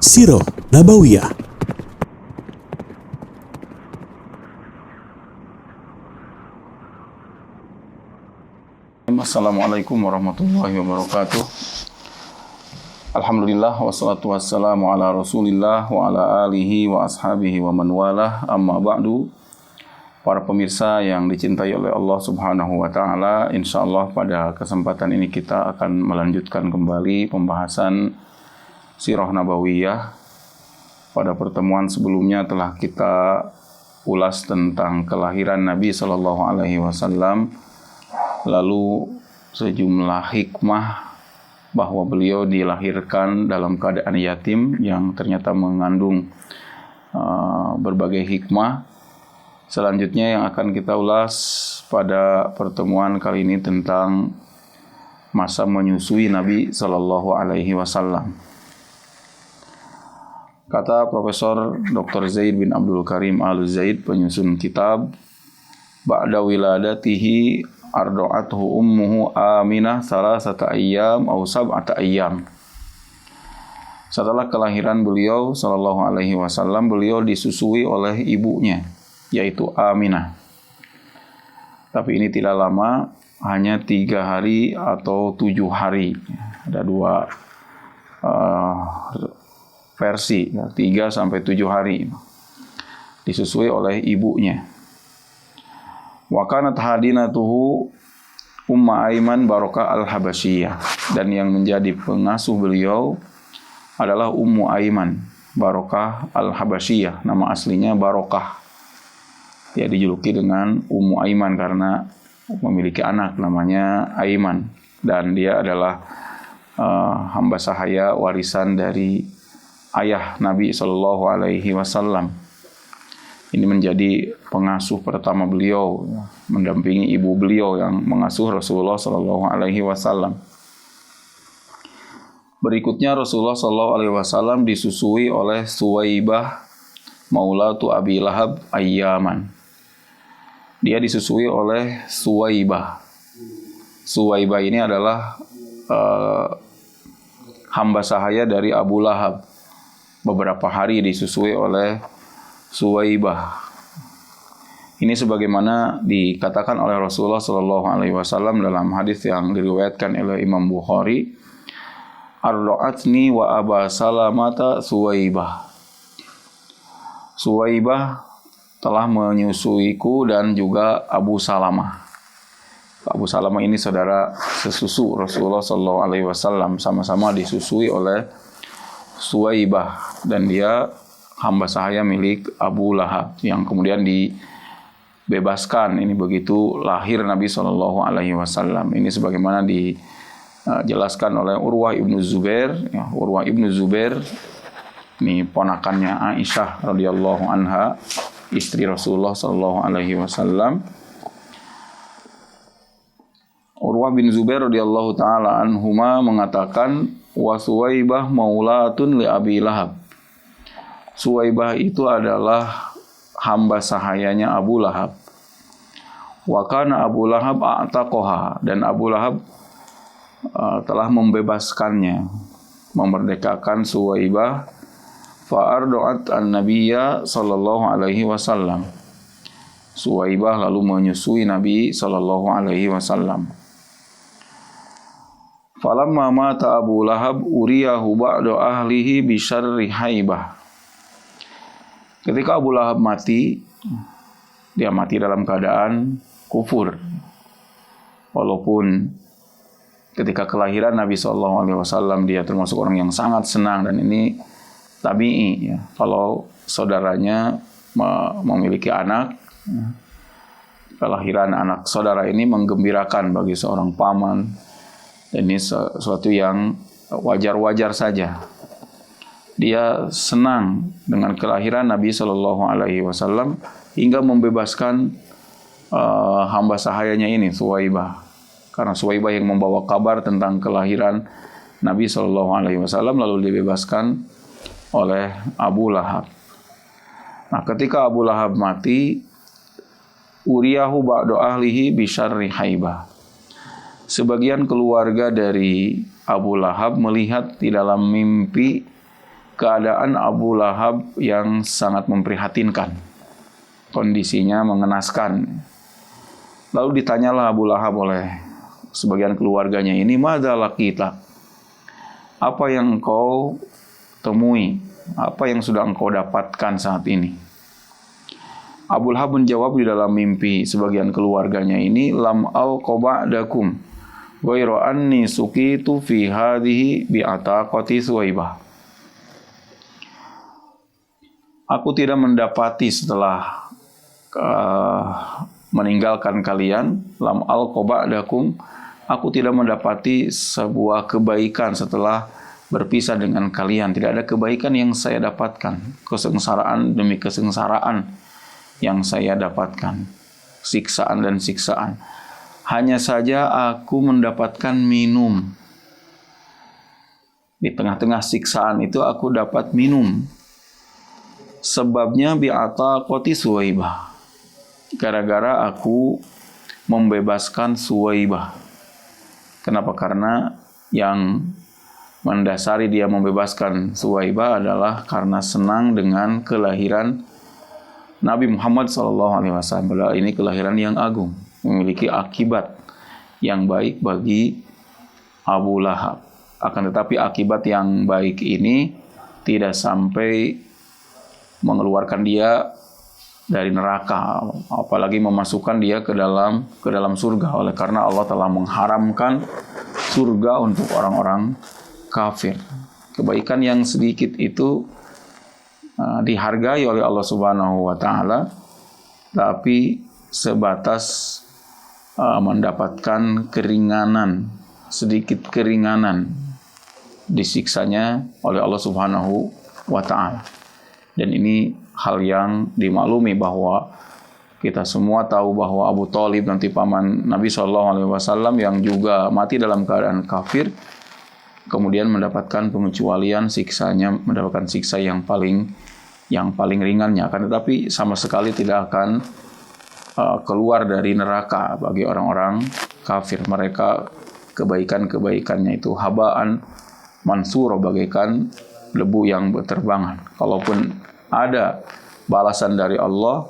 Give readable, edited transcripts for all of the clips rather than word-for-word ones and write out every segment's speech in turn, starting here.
Sirah Nabawiyah. Assalamualaikum warahmatullahi wabarakatuh. Alhamdulillah wassalatu wassalamu ala Rasulillah wa ala alihi wa ashabihi wa man walah. Amma ba'du. Para pemirsa yang dicintai oleh Allah Subhanahu wa taala, insyaallah pada kesempatan ini kita akan melanjutkan kembali pembahasan Sirah Nabawiyah. Pada pertemuan sebelumnya telah kita ulas tentang kelahiran Nabi sallallahu alaihi wasallam, lalu sejumlah hikmah bahwa beliau dilahirkan dalam keadaan yatim yang ternyata mengandung berbagai hikmah. Selanjutnya yang akan kita ulas pada pertemuan kali ini tentang masa menyusui Nabi Sallallahu Alaihi Wasallam. Kata Profesor Dr. Zaid bin Abdul Karim Al-Zaid, penyusun kitab, ba'da wiladatihi ardo'athu ummuhu Aminah salasata ayyam aw sab'ata ayyam. Setelah kelahiran beliau Sallallahu Alaihi Wasallam, beliau disusui oleh ibunya, yaitu Aminah. Tapi ini tidak lama, hanya 3 hari atau 7 hari. Ada dua versi, 3 sampai 7 hari. Disusui oleh ibunya. Wa kanat hadinatuhu Umma Aiman Barokah Al-Habasyiyah. Dan yang menjadi pengasuh beliau adalah Ummu Aiman Barokah Al-Habasyiyah. Nama aslinya Barokah. Dia dijuluki dengan Ummu Aiman karena memiliki anak namanya Aiman, dan dia adalah hamba sahaya warisan dari ayah Nabi Shallallahu Alaihi Wasallam. Ini menjadi pengasuh pertama beliau, mendampingi ibu beliau yang mengasuh Rasulullah Shallallahu Alaihi Wasallam. Berikutnya Rasulullah Shallallahu Alaihi Wasallam disusui oleh Suwaibah Maulatu Abi Lahab Ayyaman. Dia disusui oleh Suwaibah. Suwaibah ini adalah hamba sahaya dari Abu Lahab. Beberapa hari disusui oleh Suwaibah. Ini sebagaimana dikatakan oleh Rasulullah Shallallahu Alaihi Wasallam dalam hadis yang diriwayatkan oleh Imam Bukhari. Ardo'atni wa Aba Salamata Suwaibah. Suwaibah telah menyusuiku dan juga Abu Salamah. Abu Salamah ini saudara sesusu Rasulullah Sallallahu Alaihi Wasallam, sama-sama disusui oleh Suwaibah, dan dia hamba sahaya milik Abu Lahab yang kemudian dibebaskan. Ini begitu lahir Nabi Sallallahu Alaihi Wasallam. Ini sebagaimana dijelaskan oleh Urwah ibnu Zubair. Urwah ibnu Zubair ini ponakannya Aisyah radhiyallahu anha, istri Rasulullah Sallallahu Alaihi Wasallam. Urwah bin Zubair radhiyallahu taala anhuma mengatakan, wa Suwaibah maulatun li Abi Lahab. Suwaibah itu adalah hamba sahayanya Abu Lahab. Wa kana Abu Lahab a'taqaha, dan Abu Lahab telah membebaskannya, memerdekakan Suwaibah. Fa'ardo'at an-nabiyya sallallahu alaihi wasallam. Suwaibah lalu menyusui Nabi sallallahu alaihi wasallam. Falamma mata Abu Lahab uriyahu ba'du ahlihi bisyarri haibah. Ketika Abu Lahab mati, dia mati dalam keadaan kufur. Walaupun ketika kelahiran Nabi sallallahu alaihi wasallam dia termasuk orang yang sangat senang, dan ini tabi'i ya. Kalau saudaranya memiliki anak, kelahiran anak saudara ini menggembirakan bagi seorang paman, dan ini sesuatu yang wajar-wajar saja. Dia senang dengan kelahiran Nabi Shallallahu Alaihi Wasallam hingga membebaskan hamba sahayanya ini, Suwaibah, karena Suwaibah yang membawa kabar tentang kelahiran Nabi Shallallahu Alaihi Wasallam lalu dibebaskan oleh Abu Lahab. Nah, ketika Abu Lahab mati, uriyahu ba'du ahlihi bisyarri haibah. Sebagian keluarga dari Abu Lahab melihat di dalam mimpi keadaan Abu Lahab yang sangat memprihatinkan. Kondisinya mengenaskan. Lalu ditanyalah Abu Lahab oleh sebagian keluarganya ini, "Madza kita? Apa yang engkau temui? Apa yang sudah engkau dapatkan saat ini?" Abu Lahab menjawab di dalam mimpi sebagian keluarganya ini, "Lam al-qoba'dakum ghairu anni suqitu fi hadhihi bi'ataqati Suwaibah." Aku tidak mendapati setelah meninggalkan kalian, lam al-qoba'dakum, aku tidak mendapati sebuah kebaikan setelah berpisah dengan kalian. Tidak ada kebaikan yang saya dapatkan. Kesengsaraan demi kesengsaraan yang saya dapatkan. Siksaan dan siksaan. Hanya saja aku mendapatkan minum. Di tengah-tengah siksaan itu aku dapat minum. Sebabnya bi'ataqati Suwaibah. Gara-gara aku membebaskan Suwaibah. Kenapa? Karena yang mendasari dia membebaskan Suwaibah adalah karena senang dengan kelahiran Nabi Muhammad SAW. Ini kelahiran yang agung, memiliki akibat yang baik bagi Abu Lahab. Akan tetapi akibat yang baik ini tidak sampai mengeluarkan dia dari neraka, apalagi memasukkan dia ke dalam surga, oleh karena Allah telah mengharamkan surga untuk orang-orang kafir. Kebaikan yang sedikit itu dihargai oleh Allah Subhanahu wa taala, tapi sebatas mendapatkan keringanan, sedikit keringanan disiksanya oleh Allah Subhanahu wa taala. Dan ini hal yang dimaklumi bahwa kita semua tahu bahwa Abu Thalib, nanti paman Nabi SAW, yang juga mati dalam keadaan kafir, kemudian mendapatkan pengecualian siksanya, mendapatkan siksa yang paling ringannya. Akan tetapi sama sekali tidak akan keluar dari neraka bagi orang-orang kafir. Mereka kebaikan-kebaikannya itu habaan mansur, bagaikan debu yang berterbangan. Kalaupun ada balasan dari Allah,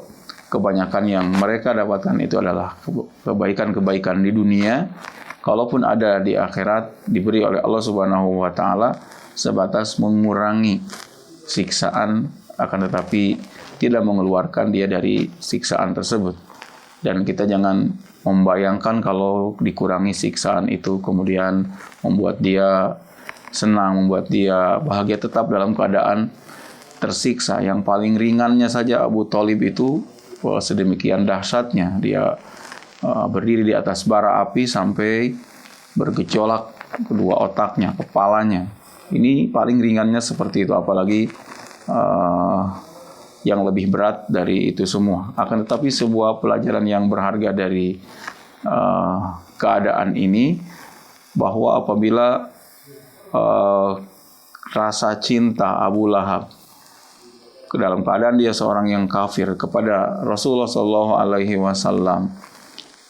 kebanyakan yang mereka dapatkan itu adalah kebaikan-kebaikan di dunia. Kalaupun ada di akhirat, diberi oleh Allah Subhanahu wa taala sebatas mengurangi siksaan, akan tetapi tidak mengeluarkan dia dari siksaan tersebut. Dan kita jangan membayangkan kalau dikurangi siksaan itu kemudian membuat dia senang, membuat dia bahagia. Tetap dalam keadaan tersiksa. Yang paling ringannya saja Abu Thalib itu sedemikian dahsyatnya. Dia berdiri di atas bara api sampai bergejolak kedua otaknya, kepalanya. Ini paling ringannya seperti itu, apalagi yang lebih berat dari itu semua. Akan tetapi sebuah pelajaran yang berharga dari keadaan ini, bahwa apabila rasa cinta Abu Lahab dalam keadaan dia seorang yang kafir kepada Rasulullah SAW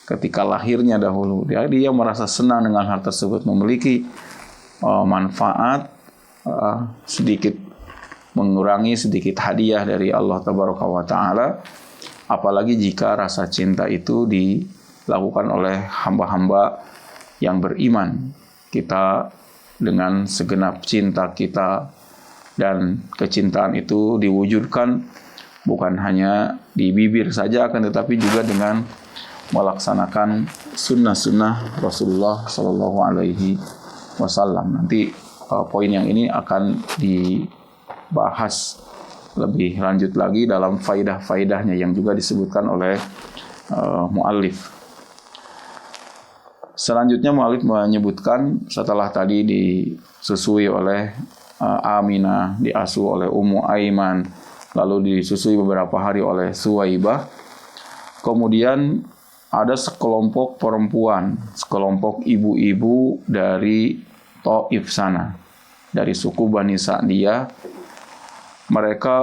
ketika lahirnya dahulu, dia merasa senang dengan hal tersebut, memiliki manfaat sedikit, mengurangi sedikit hadiah dari Allah Tabaraka wa Ta'ala. Apalagi jika rasa cinta itu dilakukan oleh hamba-hamba yang beriman. Kita dengan segenap cinta kita, dan kecintaan itu diwujudkan bukan hanya di bibir saja, akan tetapi juga dengan melaksanakan sunnah-sunnah Rasulullah Shallallahu Alaihi Wasallam. Nanti poin yang ini akan dibahas lebih lanjut lagi dalam faidah-faidahnya yang juga disebutkan oleh muallif. Selanjutnya muallif menyebutkan, setelah tadi disusui oleh Aminah, diasuh oleh Ummu Aiman, lalu disusui beberapa hari oleh Suwaibah, kemudian ada sekelompok perempuan, sekelompok ibu-ibu dari Taif sana, dari suku Bani Sa'diyah. Mereka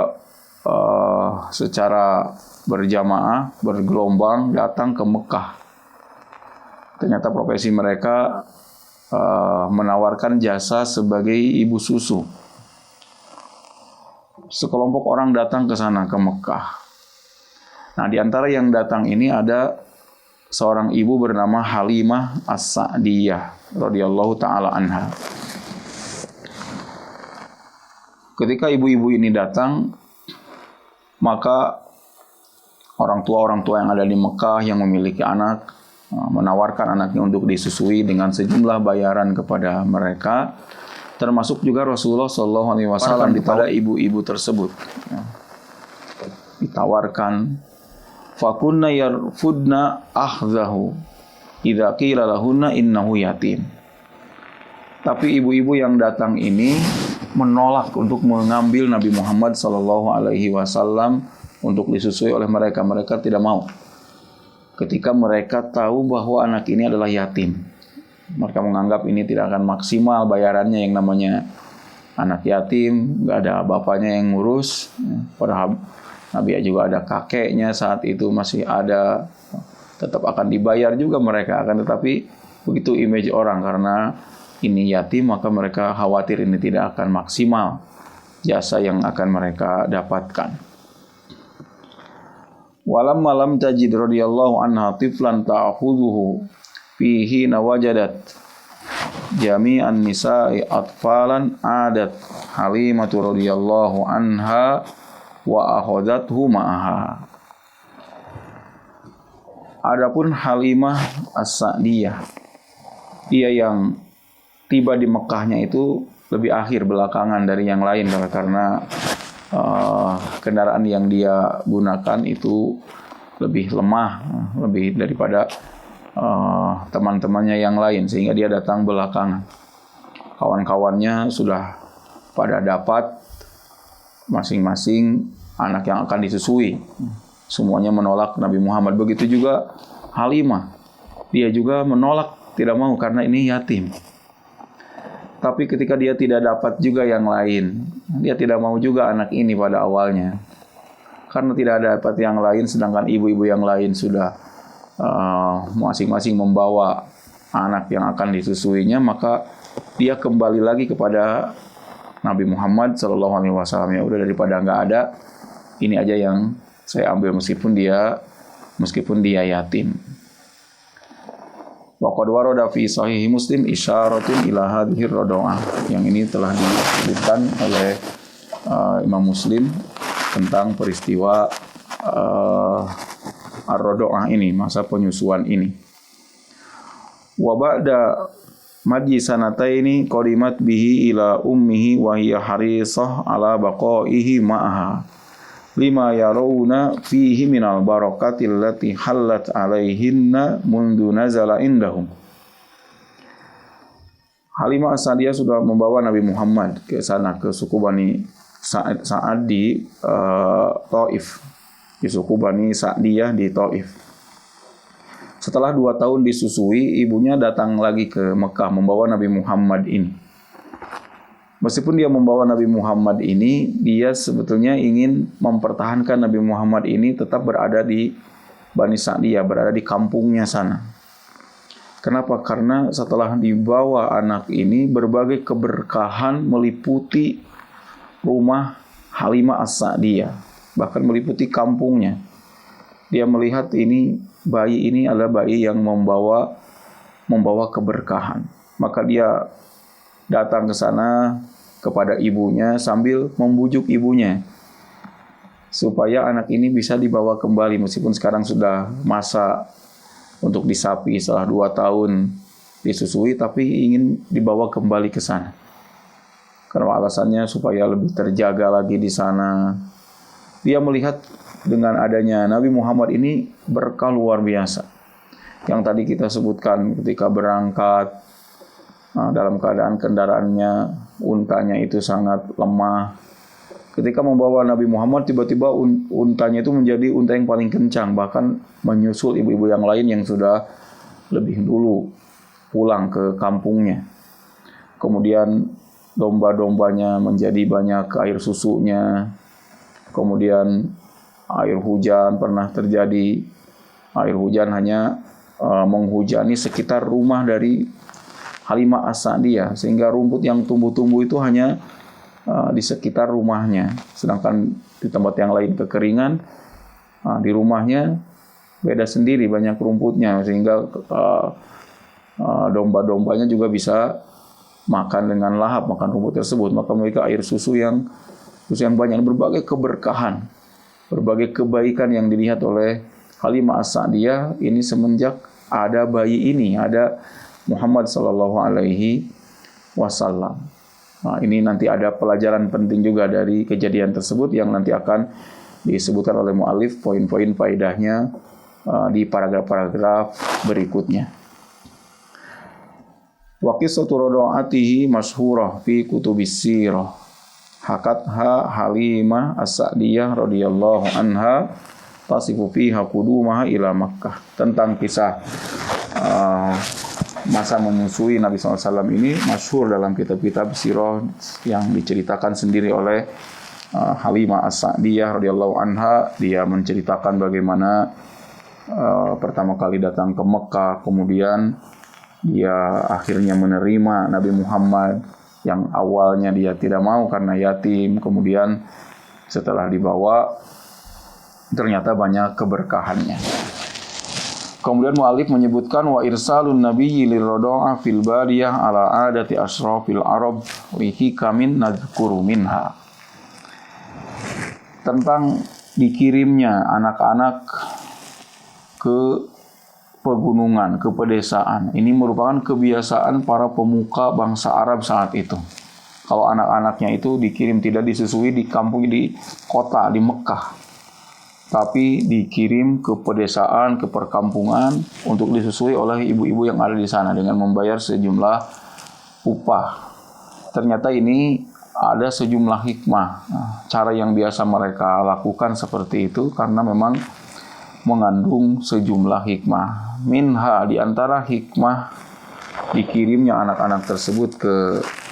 secara berjamaah, bergelombang datang ke Mekah. Ternyata profesi mereka menawarkan jasa sebagai ibu susu. sekelompok orang datang ke sana, ke Mekah. Nah, di antara yang datang ini ada seorang ibu bernama Halimah As-Sa'diyah radhiyallahu taala anha. Ketika ibu-ibu ini datang, maka orang tua yang ada di Mekah yang memiliki anak menawarkan anaknya untuk disusui dengan sejumlah bayaran kepada mereka, termasuk juga Rasulullah SAW kepada ibu-ibu tersebut. Ditawarkan, fakunna yarfudna akhzahu idza qila lahunna innahu yatim. Tapi ibu-ibu yang datang ini menolak untuk mengambil Nabi Muhammad SAW untuk disusui oleh mereka. Mereka tidak mau. Ketika mereka tahu bahwa anak ini adalah yatim, mereka menganggap ini tidak akan maksimal bayarannya, yang namanya anak yatim, nggak ada bapaknya yang ngurus. Padahal Nabi juga ada kakeknya saat itu masih ada, tetap akan dibayar juga mereka. Akan tetapi begitu image orang, karena ini yatim maka mereka khawatir ini tidak akan maksimal jasa yang akan mereka dapatkan. Walam malam tajid radhiyallahu anha tiflan ta'khudhuhu fihi nawajadat jami'an nisa'i atfalan adat Halimatu radhiyallahu anha wa akhadathu ma'aha. Adapun Halimah As-Sa'diyah, dia yang tiba di Mekahnya itu lebih akhir belakangan dari yang lain, karena kendaraan yang dia gunakan itu lebih lemah, lebih daripada teman-temannya yang lain, sehingga dia datang belakangan. Kawan-kawannya sudah pada dapat masing-masing anak yang akan disusui. Semuanya menolak Nabi Muhammad. Begitu juga Halimah, dia juga menolak, tidak mau karena ini yatim. Tapi ketika dia tidak dapat juga yang lain, dia tidak mau juga anak ini pada awalnya. Karena tidak dapat yang lain, sedangkan ibu-ibu yang lain sudah masing-masing membawa anak yang akan disusuinya, maka dia kembali lagi kepada Nabi Muhammad SAW. Ya udah, daripada nggak ada, ini aja yang saya ambil meskipun dia yatim. Wa qad warada fi sahih Muslim isyaratun ila hadhihi radha'ah. Yang ini telah disebutkan oleh Imam Muslim tentang peristiwa ar-radha'ah ini, masa penyusuan ini. Wa ba'da madji sanataini qadimat bihi ila ummihi wa hiya harisah ala baqaihi ma'aha lima yarawna fihi minal barakati allati hallat alaihinna mundu nazala indahum. Halimah As-Sa'diyah sudah membawa Nabi Muhammad ke sana, ke suku Bani Sa'ad di Taif, di suku Bani Sa'diyah di Taif. Setelah 2 tahun disusui, ibunya datang lagi ke Mekah membawa Nabi Muhammad ini. Meskipun dia membawa Nabi Muhammad ini, dia sebetulnya ingin mempertahankan Nabi Muhammad ini tetap berada di Bani Sa'diyah, berada di kampungnya sana. Kenapa? Karena setelah dibawa anak ini, berbagai keberkahan meliputi rumah Halimah As-Sa'diyah, bahkan meliputi kampungnya. Dia melihat ini, bayi ini adalah bayi yang membawa keberkahan. Maka dia datang ke sana kepada ibunya sambil membujuk ibunya supaya anak ini bisa dibawa kembali, meskipun sekarang sudah masa untuk disapi setelah 2 tahun disusui, tapi ingin dibawa kembali ke sana. Karena alasannya supaya lebih terjaga lagi di sana. Dia melihat dengan adanya Nabi Muhammad ini berkah luar biasa. Yang tadi kita sebutkan ketika berangkat, dalam keadaan kendaraannya, untanya itu sangat lemah. Ketika membawa Nabi Muhammad, tiba-tiba untanya itu menjadi unta yang paling kencang, bahkan menyusul ibu-ibu yang lain yang sudah lebih dulu pulang ke kampungnya. Kemudian domba-dombanya menjadi banyak air susunya. Kemudian air hujan pernah terjadi. Air hujan hanya menghujani sekitar rumah dari Halimah As-Sa'diyah, sehingga rumput yang tumbuh-tumbuh itu hanya di sekitar rumahnya. Sedangkan di tempat yang lain kekeringan, di rumahnya beda sendiri, banyak rumputnya, sehingga domba-dombanya juga bisa makan dengan lahap, makan rumput tersebut. Maka mereka air susu yang banyak, berbagai keberkahan, berbagai kebaikan yang dilihat oleh Halimah As-Sa'diyah ini semenjak ada bayi ini, ada Muhammad sallallahu alaihi wasallam. Nah, ini nanti ada pelajaran penting juga dari kejadian tersebut yang nanti akan disebutkan oleh mu'alif poin-poin faedahnya di paragraf-paragraf berikutnya. Wa qissatu radha'atihi masyhurah fi kutubis sirah. Hakatha Halimah As-Sa'diyah radhiyallahu anha tasifu fiha qudumaha ila Makkah. Tentang kisah masa memusuhi Nabi SAW ini masyhur dalam kitab-kitab sirah yang diceritakan sendiri oleh Halimah As-Sa'diyah radhiyallahu anha. Dia menceritakan bagaimana pertama kali datang ke Mekah, kemudian dia akhirnya menerima Nabi Muhammad yang awalnya dia tidak mau karena yatim, kemudian setelah dibawa ternyata banyak keberkahannya. Kemudian mu'alif menyebutkan wa irsalun nabiyyi lirrada'ah fil badiyah ala adati ashrafil arab li hikamin nadhkuru minha. Tentang dikirimnya anak-anak ke pegunungan, ke pedesaan. Ini merupakan kebiasaan para pemuka bangsa Arab saat itu. Kalau anak-anaknya itu dikirim tidak disusui di kampung, di kota, di Mekah, tapi dikirim ke pedesaan, ke perkampungan untuk disusui oleh ibu-ibu yang ada di sana dengan membayar sejumlah upah. Ternyata ini ada sejumlah hikmah. Cara yang biasa mereka lakukan seperti itu karena memang mengandung sejumlah hikmah. Minha, di antara hikmah dikirimnya anak-anak tersebut ke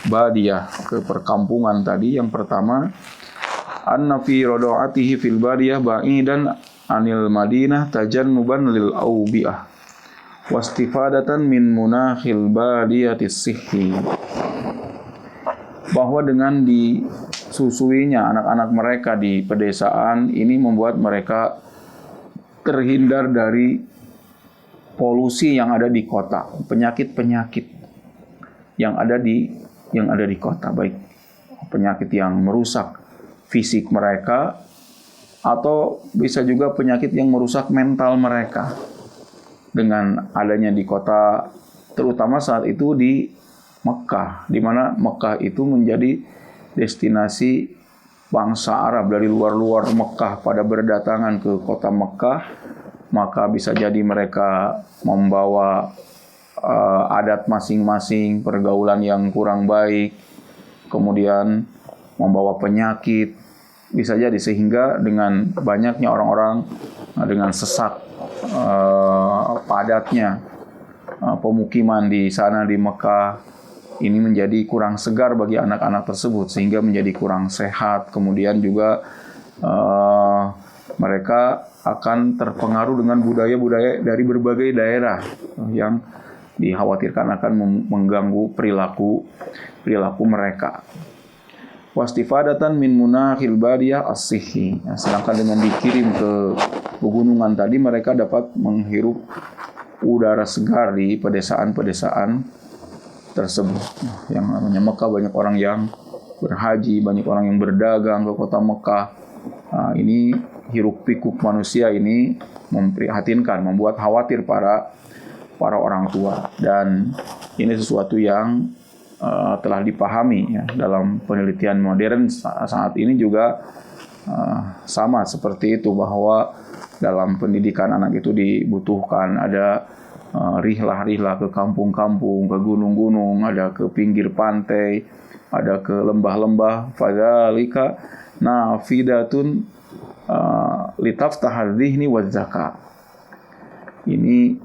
badiyah, ke perkampungan tadi, yang pertama, anna fi rada'atihi fil badiyah ba'idan anil madinah tajannuban lil awbi'ah wastifadatan min munakhil badiyatis sihhi. Bahwa dengan disusuinya anak-anak mereka di pedesaan ini membuat mereka terhindar dari polusi yang ada di kota, penyakit-penyakit yang ada di kota, baik penyakit yang merusak fisik mereka atau bisa juga penyakit yang merusak mental mereka. Dengan adanya di kota, terutama saat itu di Mekah, di mana Mekah itu menjadi destinasi bangsa Arab dari luar-luar Mekah pada berdatangan ke kota Mekah, maka bisa jadi mereka membawa adat masing-masing, pergaulan yang kurang baik, kemudian membawa penyakit, bisa jadi sehingga dengan banyaknya orang-orang, dengan sesak padatnya pemukiman di sana di Mekah, ini menjadi kurang segar bagi anak-anak tersebut sehingga menjadi kurang sehat. Kemudian juga mereka akan terpengaruh dengan budaya-budaya dari berbagai daerah yang dikhawatirkan akan mengganggu perilaku mereka. Wastifadatan min munakhil badiyah as-sihhi. Sedangkan dengan dikirim ke pegunungan tadi, mereka dapat menghirup udara segar di pedesaan-pedesaan tersebut. Yang namanya Mekah, banyak orang yang berhaji, banyak orang yang berdagang ke kota Mekah. Nah, ini hiruk pikuk manusia ini memprihatinkan, membuat khawatir para orang tua, dan ini sesuatu yang telah dipahami ya, dalam penelitian modern saat ini juga sama seperti itu, bahwa dalam pendidikan anak itu dibutuhkan ada rihlah-rihlah ke kampung-kampung, ke gunung-gunung, ada ke pinggir pantai, ada ke lembah-lembah. Fadzalika nafidatun litaftahadz dzihni waz zakat. Ini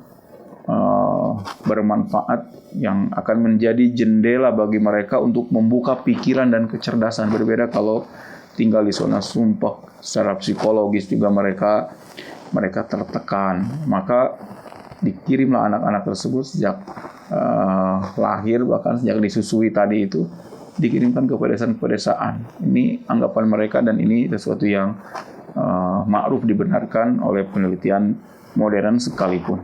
bermanfaat yang akan menjadi jendela bagi mereka untuk membuka pikiran dan kecerdasan. Berbeda kalau tinggal di zona sumpah, secara psikologis juga mereka tertekan. Maka dikirimlah anak-anak tersebut sejak lahir, bahkan sejak disusui tadi itu dikirimkan ke pedesaan-pedesaan. Ini anggapan mereka dan ini sesuatu yang ma'ruf dibenarkan oleh penelitian modern sekalipun.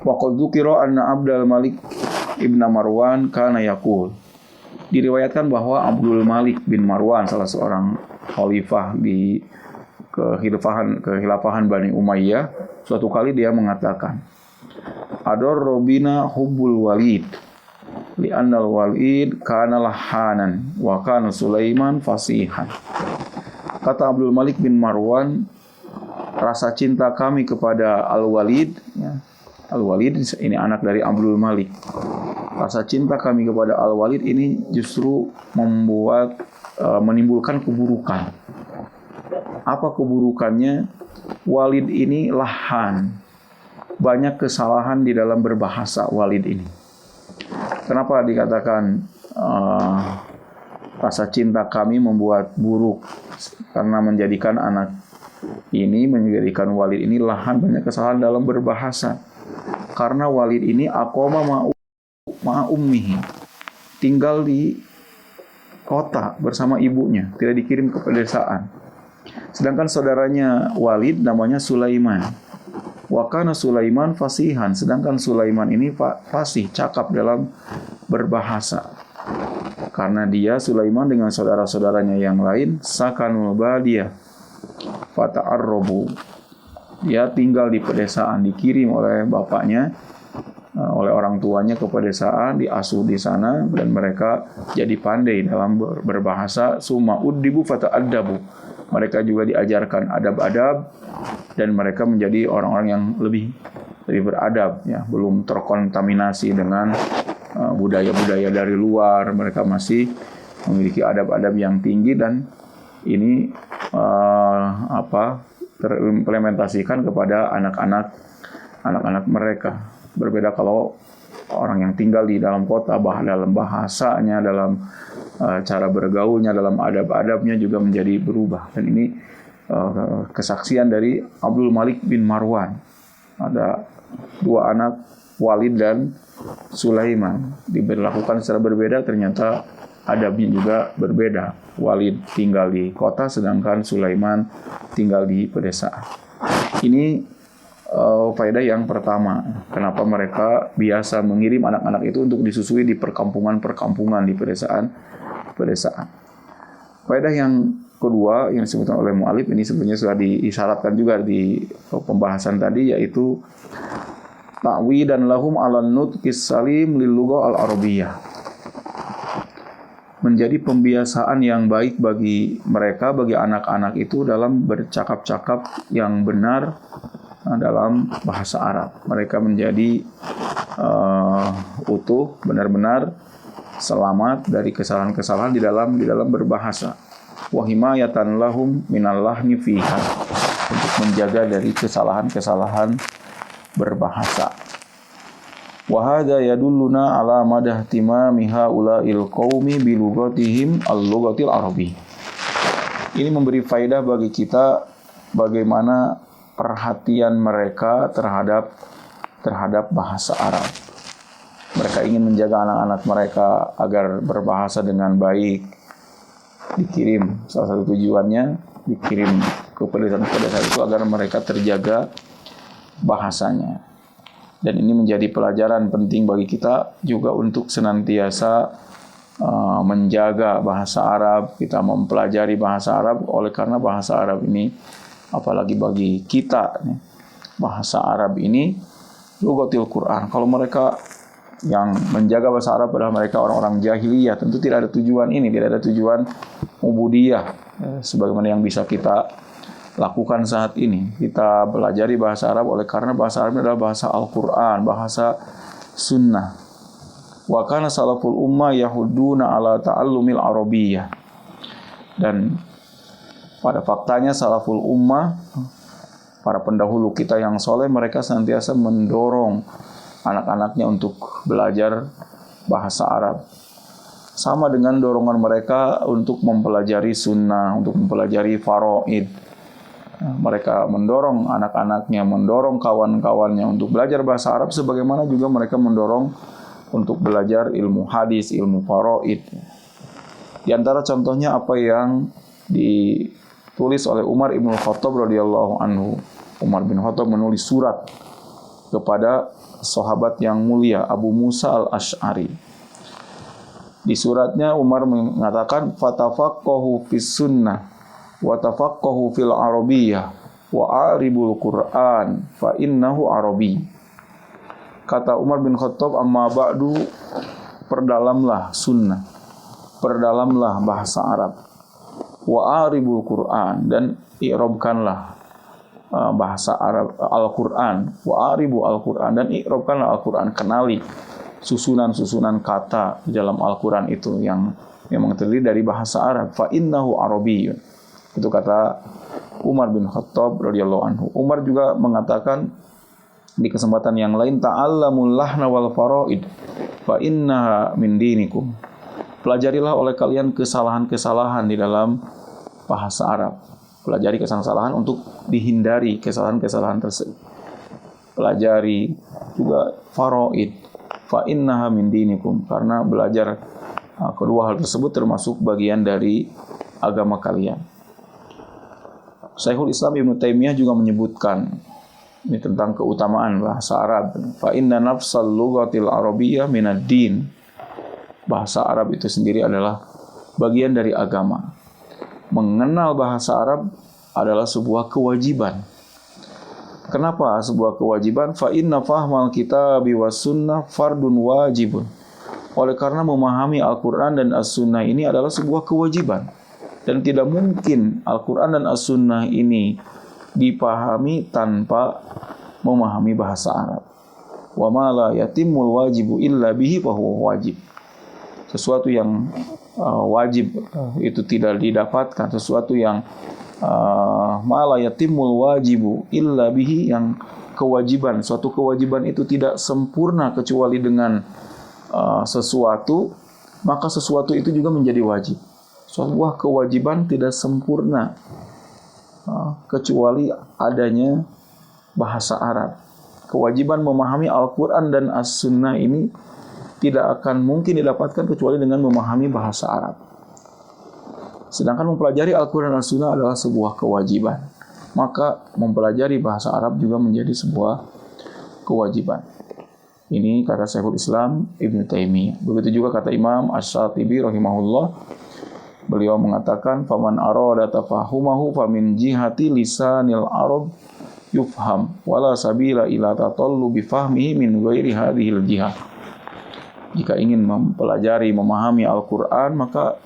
Wa qad dzukira anna Abdul Malik ibn Marwan kana yaqul. Diriwayatkan bahwa Abdul Malik bin Marwan, salah seorang khalifah di kehilafahan Bani Umayyah, suatu kali dia mengatakan, Ador Robina hubbul Walid li'annal Walid kana lahanan wa kana Sulaiman fasihan. Kata Abdul Malik bin Marwan, rasa cinta kami kepada Al-Walid, ya, Al-Walid ini anak dari Abdul Malik. Rasa cinta kami kepada Al-Walid ini justru menimbulkan keburukan. Apa keburukannya? Walid ini lahan. Banyak kesalahan di dalam berbahasa Walid ini. Kenapa dikatakan rasa cinta kami membuat buruk? Karena menjadikan Walid ini lahan, banyak kesalahan dalam berbahasa. Karena Walid ini aqoma ma'ummihi, tinggal di kota bersama ibunya, tidak dikirim ke pedesaan. Sedangkan saudaranya Walid namanya Sulaiman. Wa kana Sulaiman fasihan, sedangkan Sulaiman ini fasih, cakap dalam berbahasa. Karena dia Sulaiman dengan saudara-saudaranya yang lain sakanul badiyah fata'arrabu, dia tinggal di pedesaan, dikirim oleh bapaknya, oleh orang tuanya ke pedesaan, diasuh di sana, dan mereka jadi pandai dalam berbahasa. Summa uddibu fata'addabu, mereka juga diajarkan adab-adab dan mereka menjadi orang-orang yang lebih beradab, ya, belum terkontaminasi dengan budaya-budaya dari luar. Mereka masih memiliki adab-adab yang tinggi dan ini terimplementasikan kepada anak-anak mereka. Berbeda kalau orang yang tinggal di dalam kota, dalam bahasanya, dalam cara bergaulnya, dalam adab-adabnya juga menjadi berubah. Dan ini kesaksian dari Abdul Malik bin Marwan. Ada dua anak, Walid dan Sulaiman, diberlakukan secara berbeda, ternyata adabnya juga berbeda. Walid tinggal di kota, sedangkan Sulaiman tinggal di pedesaan. Ini faedah yang pertama, kenapa mereka biasa mengirim anak-anak itu untuk disusui di perkampungan-perkampungan, di pedesaan. Faedah yang kedua yang disebutkan oleh mu'alif, ini sebenarnya sudah diisyaratkan juga di pembahasan tadi, yaitu ta'widan lahum 'alan nutqis salim lil lughah al-arabiyyah. Menjadi pembiasaan yang baik bagi mereka, bagi anak-anak itu dalam bercakap-cakap yang benar dalam bahasa Arab. Mereka menjadi utuh, benar-benar selamat dari kesalahan-kesalahan di dalam berbahasa. Wa himayatan lahum minal lahni fiha, untuk menjaga dari kesalahan-kesalahan berbahasa. Wa hadza yadulluna ala madahtimami haula'il qaumi bi lughatihim al-lughatil arabi. Ini memberi faedah bagi kita bagaimana perhatian mereka terhadap bahasa Arab. Mereka ingin menjaga anak-anak mereka agar berbahasa dengan baik. Dikirim, salah satu tujuannya dikirim ke pedesaan-pedesaan itu agar mereka terjaga bahasanya. Dan ini menjadi pelajaran penting bagi kita juga untuk senantiasa menjaga bahasa Arab, kita mempelajari bahasa Arab, karena bahasa Arab ini, apalagi bagi kita, bahasa Arab ini lughatil Quran. Kalau mereka yang menjaga bahasa Arab adalah mereka orang-orang jahiliyah, tentu tidak ada tujuan ini, tidak ada tujuan ubudiyah sebagaimana yang bisa kita lakukan saat ini. Kita belajari bahasa Arab karena bahasa Arab adalah bahasa Al-Quran, bahasa sunnah. Wa kana salaful ummah yahudduna ala ta'allumil arabiyyah. Dan pada faktanya salaful ummah, para pendahulu kita yang soleh, mereka senantiasa mendorong anak-anaknya untuk belajar bahasa Arab. Sama dengan dorongan mereka untuk mempelajari sunnah, untuk mempelajari faraid. Mereka mendorong anak-anaknya, mendorong kawan-kawannya untuk belajar bahasa Arab, sebagaimana juga mereka mendorong untuk belajar ilmu hadis, ilmu faraid. Di antara contohnya apa yang ditulis oleh Umar bin Khattab radhiyallahu anhu. Umar bin Khattab menulis surat kepada sahabat yang mulia Abu Musa al-Asy'ari. Di suratnya Umar mengatakan fatafaqahu fis sunnah wa tafaqahu fil arabiyyah wa aribul Qur'an fa innahu arabi. Kata Umar bin Khattab, amma ba'du, perdalamlah sunnah, perdalamlah bahasa Arab, wa aribul Qur'an, dan i'rabkanlah bahasa Arab Al-Qur'an, wa aribu Al-Qur'an, dan i'rabkanlah Al-Qur'an, kenali susunan-susunan kata di dalam Al-Qur'an itu yang memang terdiri dari bahasa Arab, fa innahu arabiyyun. Itu kata Umar bin Khattab radhiyallahu anhu. Umar juga mengatakan di kesempatan yang lain, ta'allamul lahna wal faraid fa innaha min dinikum. Pelajarilah oleh kalian kesalahan-kesalahan di dalam bahasa Arab. Pelajari kesalahan-kesalahan untuk dihindari kesalahan-kesalahan tersebut. Pelajari juga faraid fa innaha min dinikum, karena belajar kedua hal tersebut termasuk bagian dari agama kalian. Syekhul Islam Ibnu Taimiyah juga menyebutkan ini tentang keutamaan bahasa Arab. Fa inna nafsal lughatil arabiyyah minad din. Bahasa Arab itu sendiri adalah bagian dari agama. Mengenal bahasa Arab adalah sebuah kewajiban. Kenapa sebuah kewajiban? Fa inna fahmal kitabi was sunnah fardun wajibun. Oleh karena memahami Al-Qur'an dan As-Sunnah ini adalah sebuah kewajiban. Dan tidak mungkin Al-Qur'an dan As-Sunnah ini dipahami tanpa memahami bahasa Arab. Wa ma la yatimul wajibu illa bihi fa huwa wajib. Sesuatu yang wajib itu tidak didapatkan, sesuatu yang ma la yatimul wajibu illa bihi, yang kewajiban, suatu kewajiban itu tidak sempurna kecuali dengan sesuatu, maka sesuatu itu juga menjadi wajib. Sebuah kewajiban tidak sempurna kecuali adanya bahasa Arab. Kewajiban memahami Al-Quran dan As-Sunnah ini tidak akan mungkin didapatkan kecuali dengan memahami bahasa Arab. Sedangkan mempelajari Al-Quran dan As-Sunnah adalah sebuah kewajiban. Maka mempelajari bahasa Arab juga menjadi sebuah kewajiban. Ini kata Syekhul Islam Ibnu Taimiyah. Begitu juga kata Imam Asy-Syatibi rahimahullah. Beliau mengatakan, faman arada tafahumahu famin jihati lisanil arab yufham wala sabila ila tatallubi fahmihi min ghairi hadhil jihah. Jika ingin mempelajari, memahami Al-Qur'an, maka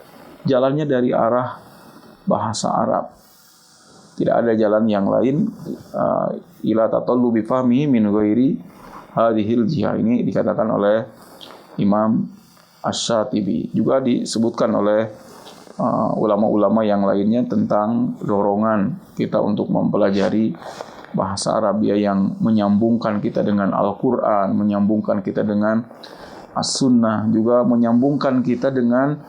jalannya dari arah bahasa Arab. Tidak ada jalan yang lain ila tatallubi fahmihi min ghairi hadhil jihah. Ini dikatakan oleh Imam Asy-Syatibi. Juga disebutkan oleh ulama-ulama yang lainnya tentang dorongan kita untuk mempelajari bahasa Arab, yang menyambungkan kita dengan Al-Quran, menyambungkan kita dengan As-Sunnah, juga menyambungkan kita dengan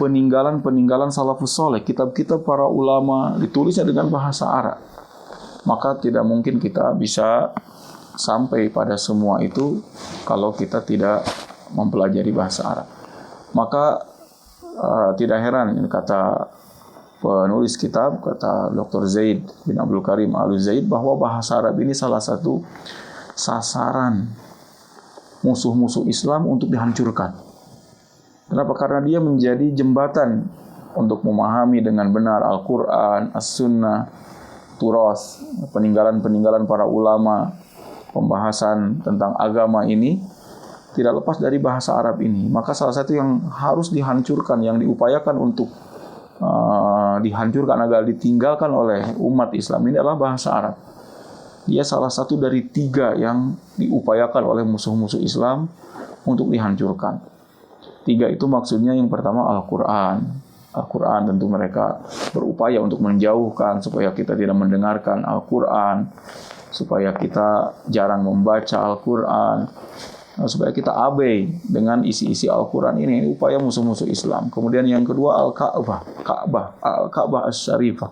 peninggalan-peninggalan salafus soleh. Kitab-kitab para ulama ditulisnya dengan bahasa Arab. Maka tidak mungkin kita bisa sampai pada semua itu kalau kita tidak mempelajari bahasa Arab. Maka tidak heran, kata penulis kitab, kata Dr. Zaid bin Abdul Karim Al-Zaid, bahwa bahasa Arab ini salah satu sasaran musuh-musuh Islam untuk dihancurkan. Kenapa? Karena dia menjadi jembatan untuk memahami dengan benar Al-Quran, As-Sunnah, Turas, peninggalan-peninggalan para ulama, pembahasan tentang agama ini tidak lepas dari bahasa Arab ini. Maka salah satu yang harus dihancurkan, yang diupayakan untuk dihancurkan agar ditinggalkan oleh umat Islam ini adalah bahasa Arab. Dia salah satu dari 3 yang diupayakan oleh musuh-musuh Islam untuk dihancurkan. 3 itu maksudnya yang pertama Al-Quran. Al-Quran tentu mereka berupaya untuk menjauhkan supaya kita tidak mendengarkan Al-Quran, supaya kita jarang membaca Al-Quran, supaya kita abai dengan isi-isi Al-Quran ini, upaya musuh-musuh Islam. Kemudian yang kedua Al-Ka'bah Asy-Syarifah.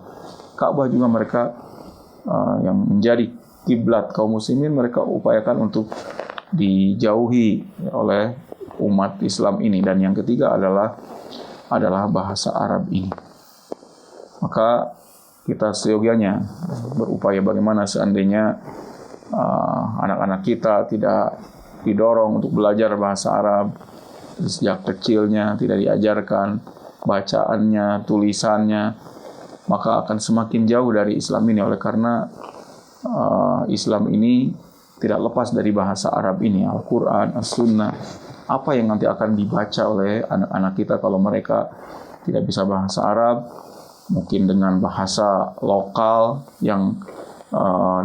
Ka'bah juga mereka yang menjadi kiblat kaum muslimin, mereka upayakan untuk dijauhi oleh umat Islam ini. Dan yang ketiga adalah bahasa Arab ini. Maka kita seyogianya berupaya bagaimana seandainya anak-anak kita tidak didorong untuk belajar bahasa Arab sejak kecilnya, tidak diajarkan bacaannya, tulisannya, maka akan semakin jauh dari Islam ini. Oleh karena Islam ini tidak lepas dari bahasa Arab ini, Al-Quran, As-Sunnah. Apa yang nanti akan dibaca oleh anak-anak kita kalau mereka tidak bisa bahasa Arab, mungkin dengan bahasa lokal yang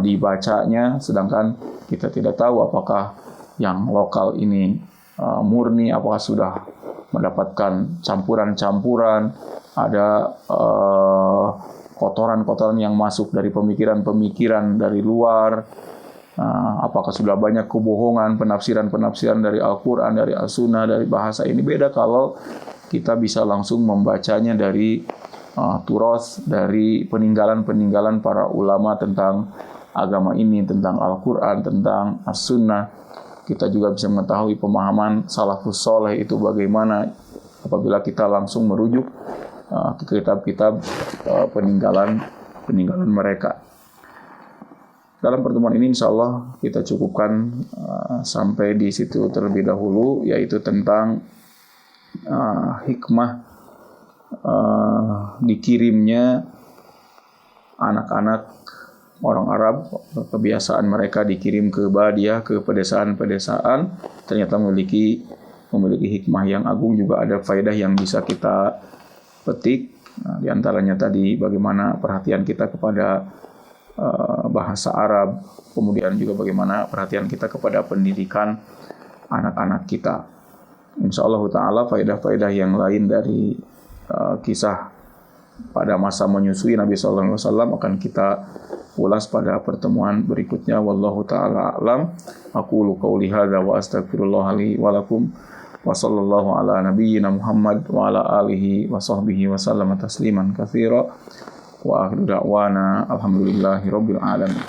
dibacanya, sedangkan kita tidak tahu apakah yang lokal ini murni, apakah sudah mendapatkan campuran-campuran, ada kotoran-kotoran yang masuk dari pemikiran-pemikiran dari luar, apakah sudah banyak kebohongan, penafsiran-penafsiran dari Al-Quran, dari As-Sunnah, dari bahasa ini. Beda kalau kita bisa langsung membacanya dari turos, dari peninggalan-peninggalan para ulama tentang agama ini, tentang Al-Quran, tentang As-Sunnah. Kita juga bisa mengetahui pemahaman salafus soleh itu bagaimana apabila kita langsung merujuk ke kitab-kitab peninggalan mereka. Dalam pertemuan ini insya Allah kita cukupkan sampai di situ terlebih dahulu, yaitu tentang hikmah dikirimnya anak-anak orang Arab. Kebiasaan mereka dikirim ke Badiah, ke pedesaan-pedesaan, ternyata memiliki hikmah yang agung. Juga ada faedah yang bisa kita petik. Di antaranya tadi bagaimana perhatian kita kepada bahasa Arab, kemudian juga bagaimana perhatian kita kepada pendidikan anak-anak kita. Insya Allah Ta'ala faedah-faedah yang lain dari kisah pada masa menyusui Nabi Sallallahu Alaihi Wasallam akan kita ulas pada pertemuan berikutnya. Wallahu Ta'ala a'lam. Aqulu qauli hadza wa astaghfirullah li wa lakum wa sallallahu ala nabiyyina Muhammad wa ala alihi wa sahbihi wa sallama tasliman katsira wa akhiru da'wana alhamdulillahi rabbil alamin.